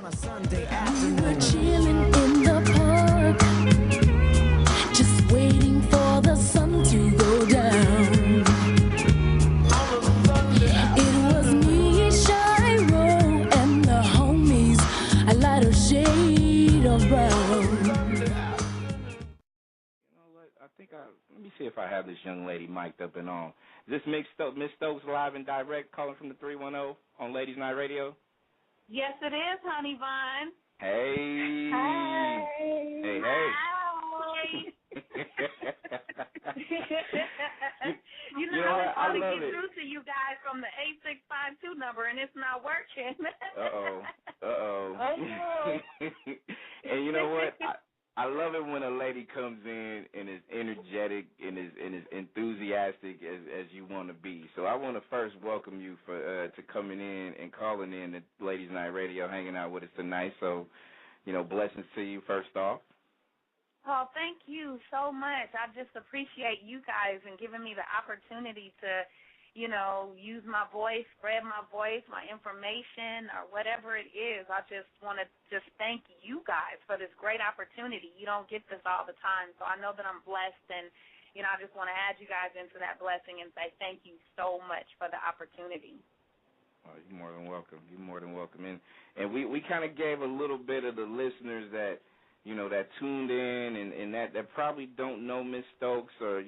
On a Sunday afternoon. We were chilling in the park, just waiting for the sun to go down. It was me, Shiro, and the homies, a lighter shade of brown. Let me see if I have this young lady mic'd up and on. Is this Miss Stokes live and direct calling from the 310 on Ladies Night Radio? Yes, it is, Honey Vine. Hey. Hi. Hey. you know I was trying to get through to you guys from the 8652 number, and it's not working. Uh-oh. And you know what? I love it when a lady comes in and is energetic and is enthusiastic as you want to be. So I want to first welcome you to coming in and calling in the Ladies Night Radio, hanging out with us tonight. So, blessings to you first off. Oh, thank you so much. I just appreciate you guys and giving me the opportunity to, use my voice, spread my voice, my information, or whatever it is. I just want to just thank you guys for this great opportunity. You don't get this all the time, so I know that I'm blessed, and, I just want to add you guys into that blessing and say thank you so much for the opportunity. Oh, you're more than welcome. You're more than welcome. And we kind of gave a little bit of the listeners that, that tuned in and that probably don't know Miss Stokes or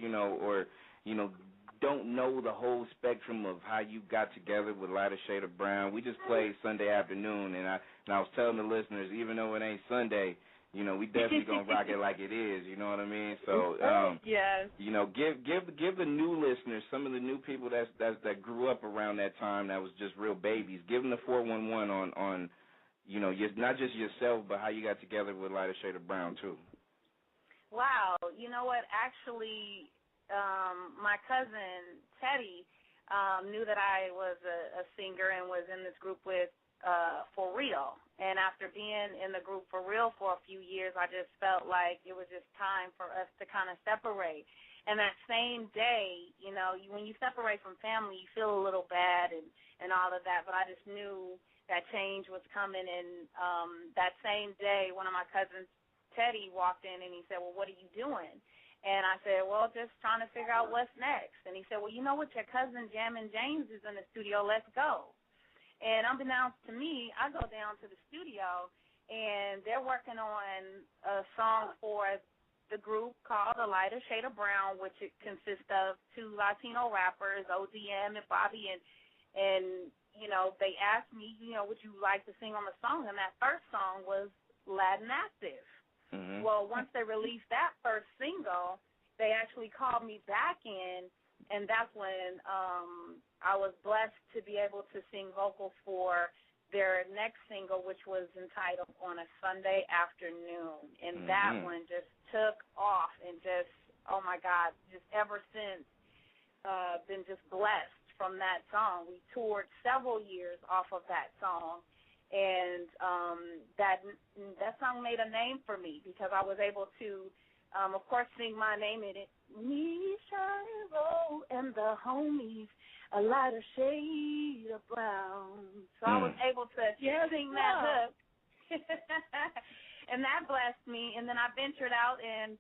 don't know the whole spectrum of how you got together with Lighter Shade of Brown. We just played Sunday afternoon, and I was telling the listeners, even though it ain't Sunday, we definitely gonna rock it like it is. You know what I mean? So, yes. Give the new listeners, some of the new people that grew up around that time that was just real babies. Give them the 411 on not just yourself, but how you got together with Lighter Shade of Brown too. Wow. You know what? Actually, my cousin Teddy knew that I was a singer and was in this group with For Real. And after being in the group For Real for a few years, I just felt like it was just time for us to kind of separate. And that same day, when you separate from family, you feel a little bad and all of that. But I just knew that change was coming. And that same day, one of my cousins, Teddy, walked in and he said, well, what are you doing? And I said, well, just trying to figure out what's next. And he said, well, you know what, your cousin Jammin' James is in the studio, let's go. And unbeknownst to me, I go down to the studio, and they're working on a song for the group called The Lighter Shade of Brown, which it consists of two Latino rappers, ODM and Bobby, and they asked me, would you like to sing on the song? And that first song was Latin Active. Mm-hmm. Well, once they released that first single, they actually called me back in, and that's when I was blessed to be able to sing vocals for their next single, which was entitled On a Sunday Afternoon. And that one just took off and just, oh, my God, just ever since been just blessed from that song. We toured several years off of that song. And that song made a name for me because I was able to, of course, sing my name in it. Me, Shiro, and the homies, a lighter shade of brown. So I was able to sing that hook. And that blessed me. And then I ventured out and,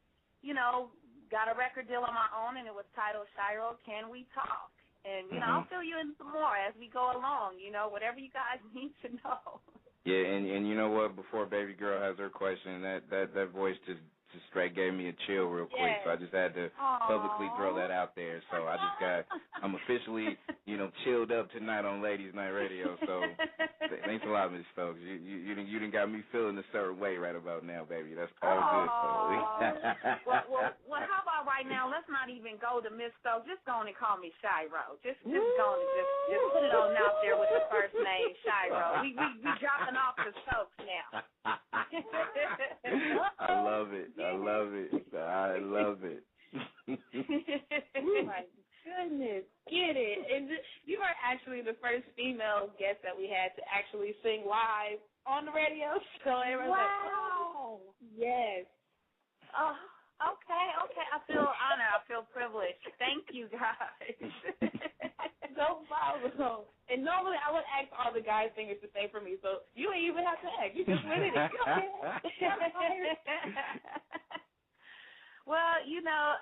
got a record deal on my own, and it was titled Shiro, Can We Talk? And, I'll fill you in some more as we go along, whatever you guys need to know. Yeah, and you know what? Before BabyGirl has her question, that voice just straight gave me a chill real quick. So I just had to publicly throw that out there. So I'm officially, chilled up tonight on Ladies Night Radio. So thanks a lot, Miss Stokes. You done got me feeling a certain way right about now, baby. That's all good. Well, how about right now? Let's not even go to Miss Stokes. Just go on and call me Shiro. Just go on and just put it on out there with the first name, Shiro. We dropping off the Stokes now. I love it. Oh, my goodness, get it. And you are actually the first female guest that we had to actually sing live on the radio. So everyone's like, oh, yes. Oh, okay. I feel honored. I feel privileged. Thank you, guys. No problem. And normally I would ask all the guy singers to sing for me, so you ain't even have to ask. You just went in it. Go ahead. Well, you know,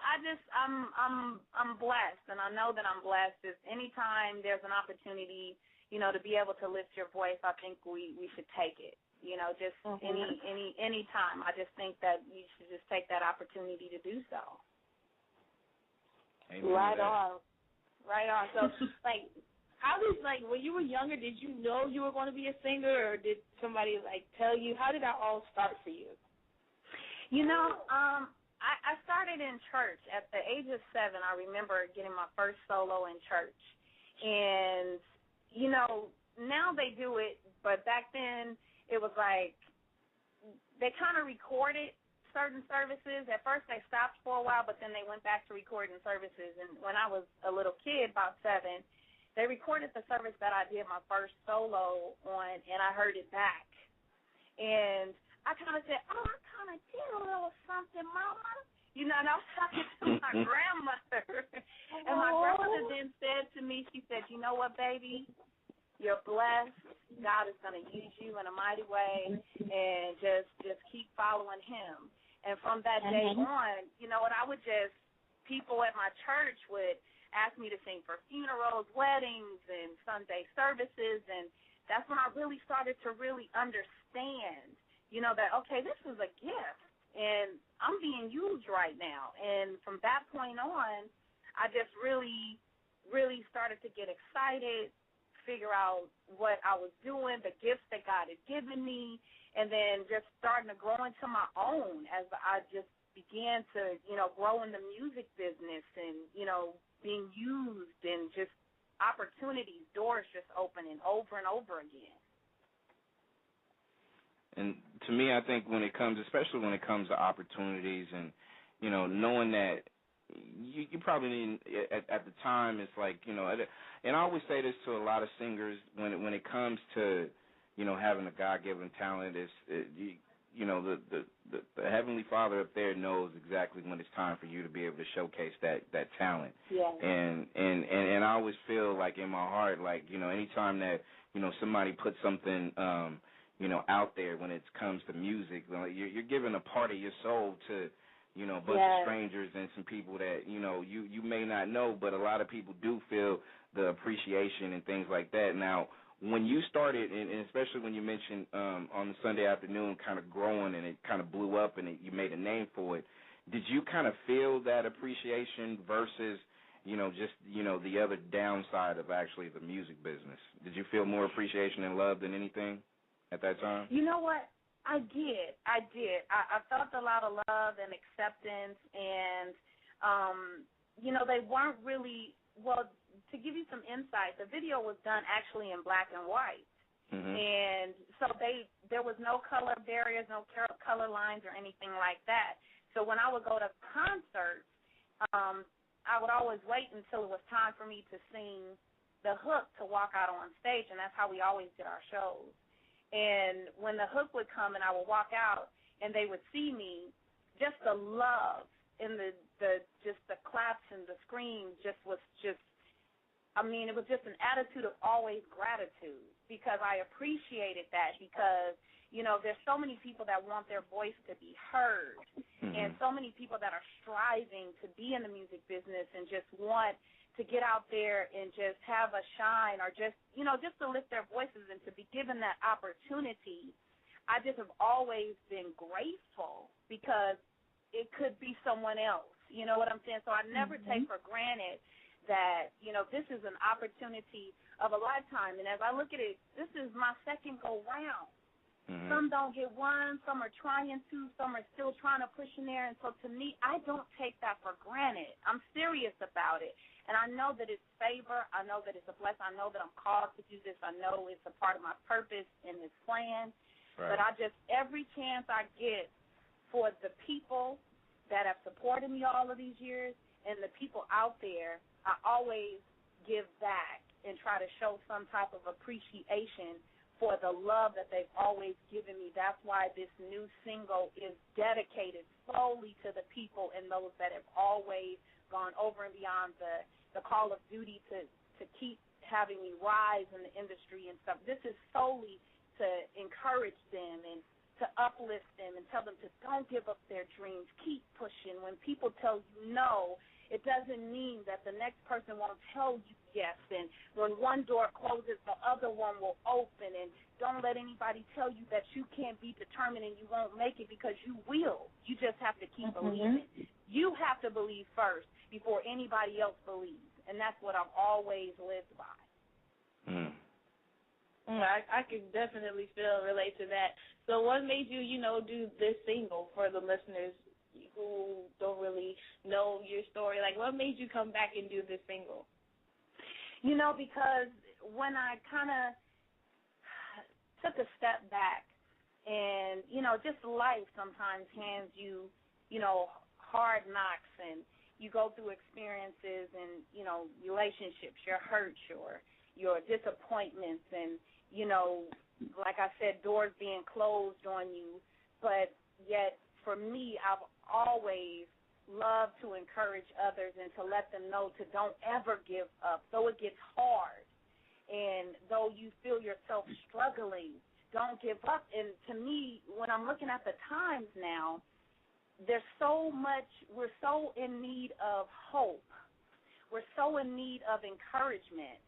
I'm blessed, and I know that I'm blessed. Is anytime there's an opportunity, you know, to be able to lift your voice, I think we should take it. You know, just any time. I just think that you should just take that opportunity to do so. Right on. So, like, how did, like, when you were younger, did you know you were going to be a singer, or did somebody, like, tell you? How did that all start for you? You know, I started in church. At the age of 7, I remember getting my first solo in church. And, you know, now they do it, but back then it was like they kind of recorded certain services. At first they stopped for a while, but then they went back to recording services. And when I was a little kid, about 7, they recorded the service that I did my first solo on, and I heard it back. And I kind of said, oh, I kind of did a little something, Mama. You know, and I was talking to my grandmother. And my grandmother then said to me, she said, you know what, baby? You're blessed. God is going to use you in a mighty way, and just keep following him. And from that day on, you know what, people at my church would ask me to sing for funerals, weddings, and Sunday services, and that's when I really started to really understand, you know, that, okay, this is a gift, and I'm being used right now. And from that point on, I just really, really started to get excited, figure out what I was doing, the gifts that God had given me, and then just starting to grow into my own as I just began to, you know, grow in the music business and, you know, being used and just opportunities, doors just opening over and over again. And to me, I think especially when it comes to opportunities and, you know, knowing that you probably need, at the time, it's like, you know, and I always say this to a lot of singers, when it comes to, you know, having a God-given talent, you know, the Heavenly Father up there knows exactly when it's time for you to be able to showcase that talent. Yeah. And I always feel like in my heart, like, you know, anytime that, you know, somebody puts something, you know, out there when it comes to music, like you're giving a part of your soul to, you know, a bunch of strangers and some people that, you know, you may not know, but a lot of people do feel the appreciation and things like that. Now, when you started, and especially when you mentioned on the Sunday afternoon kind of growing and it kind of blew up and you made a name for it, did you kind of feel that appreciation versus, you know, just, you know, the other downside of actually the music business? Did you feel more appreciation and love than anything at that time? You know what? I did. I felt a lot of love and acceptance, and, you know, they weren't really, well, to give you some insight, the video was done actually in black and white. And so there was no color barriers, no color lines or anything like that. So when I would go to concerts, I would always wait until it was time for me to sing the hook to walk out on stage, and that's how we always did our shows. And when the hook would come and I would walk out and they would see me, just the love and the claps and the screams it was just an attitude of always gratitude, because I appreciated that, because, you know, there's so many people that want their voice to be heard, and so many people that are striving to be in the music business and just want to get out there and just have a shine, or just, you know, just to lift their voices and to be given that opportunity. I just have always been grateful, because it could be someone else. You know what I'm saying? So I never take for granted that, you know, this is an opportunity of a lifetime. And as I look at it, this is my second go-round. Some don't get one, some are trying to, some are still trying to push in there. And so to me, I don't take that for granted. I'm serious about it. And I know that it's favor. I know that it's a blessing. I know that I'm called to do this. I know it's a part of my purpose and this plan. Right. But every chance I get for the people that have supported me all of these years and the people out there, I always give back and try to show some type of appreciation for the love that they've always given me. That's why this new single is dedicated solely to the people and those that have always gone over and beyond the call of duty to to keep having me rise in the industry and stuff. This is solely to encourage them and to uplift them and tell them to don't give up their dreams. Keep pushing. When people tell you no, it doesn't mean that the next person won't tell you yes. And when one door closes, the other one will open. And don't let anybody tell you that you can't be determined and you won't make it, because you will. You just have to keep believing. You have to believe first before anybody else believes. And that's what I've always lived by. I can definitely relate to that. So what made you, do this single for the listeners who don't really know your story? Like, what made you come back and do this single? Because when I kind of took a step back and, just life sometimes hands you, hard knocks, and you go through experiences and, relationships, your hurts, your disappointments, and, like I said, doors being closed on you. But yet, for me, I've always loved to encourage others and to let them know to don't ever give up. Though it gets hard and though you feel yourself struggling, don't give up. And to me, when I'm looking at the times now, there's so much, we're so in need of hope. We're so in need of encouragement.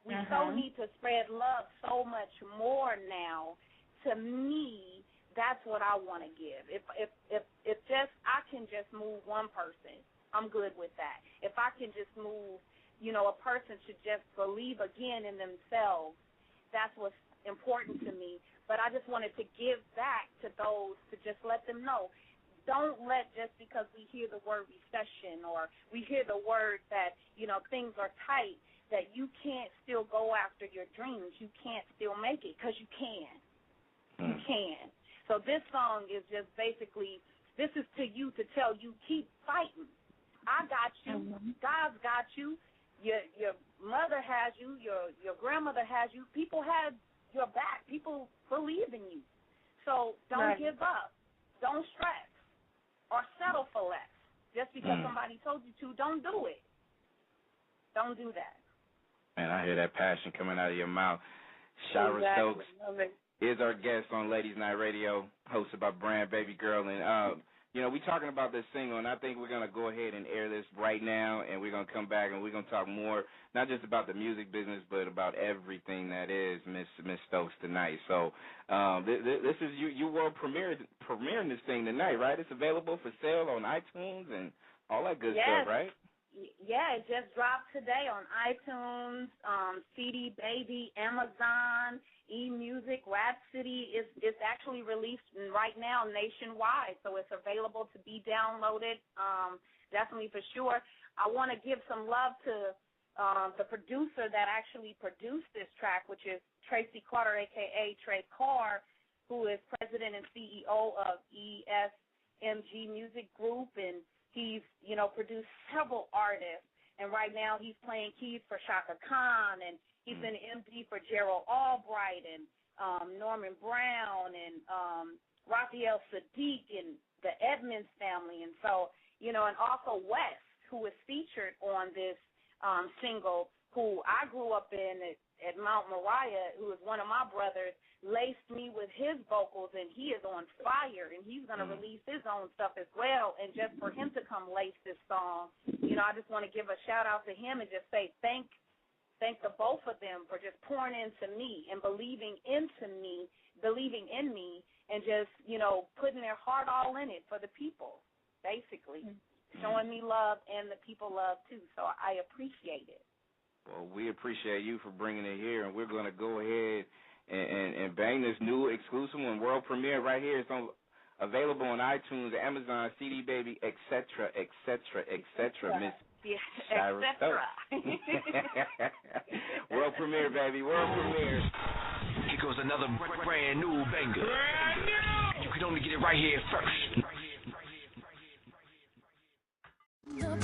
We so need to spread love so much more now. To me, that's what I want to give. If just I can just move one person, I'm good with that. If I can just move, a person should just believe again in themselves, that's what's important to me. But I just wanted to give back to those, to just let them know. Don't let, just because we hear the word recession or we hear the word that, things are tight, that you can't still go after your dreams. You can't still make it, because you can. You can. So this song is just basically, this is to you to tell you, keep fighting. I got you. God's got you. Your mother has you. Your grandmother has you. People have your back. People believe in you. So don't give up. Don't stress or settle for less. Just because somebody told you to, don't do it. Don't do that. Man, I hear that passion coming out of your mouth. Shiro Stokes is our guest on Ladies Night Radio, hosted by Brand BabyGirl. And, we're talking about this single, and I think we're going to go ahead and air this right now, and we're going to come back and we're going to talk more, not just about the music business, but about everything that is Miss Stokes tonight. So this is you world premiering this thing tonight, right? It's available for sale on iTunes and all that good stuff, right? Yeah, it just dropped today on iTunes, CD Baby, Amazon, eMusic, Rhapsody. It's actually released right now nationwide, so it's available to be downloaded, definitely for sure. I want to give some love to the producer that actually produced this track, which is Tracy Carter, a.k.a. Trey Carr, who is president and CEO of ESMG Music Group, and he's, produced several artists, and right now he's playing keys for Shaka Khan, and he's been MD for Gerald Albright and Norman Brown and Raphael Sadiq and the Edmonds family. And so, and also Wes, who was featured on this single, who I grew up in at Mount Moriah, who is one of my brothers, laced me with his vocals, and he is on fire, and he's going to release his own stuff as well. And just for him to come lace this song, I just want to give a shout-out to him and just say thank the both of them for just pouring into me and believing in me, and just, putting their heart all in it for the people, basically, showing me love and the people love, too. So I appreciate it. Well, we appreciate you for bringing it here, and we're going to go ahead and bang this new exclusive one, world premiere right here. It's available on iTunes, Amazon, CD Baby, etc., Miss Shiro Stokes. World premiere, baby, world premiere. Here goes another brand new banger. Brand new! You can only get it right here first. The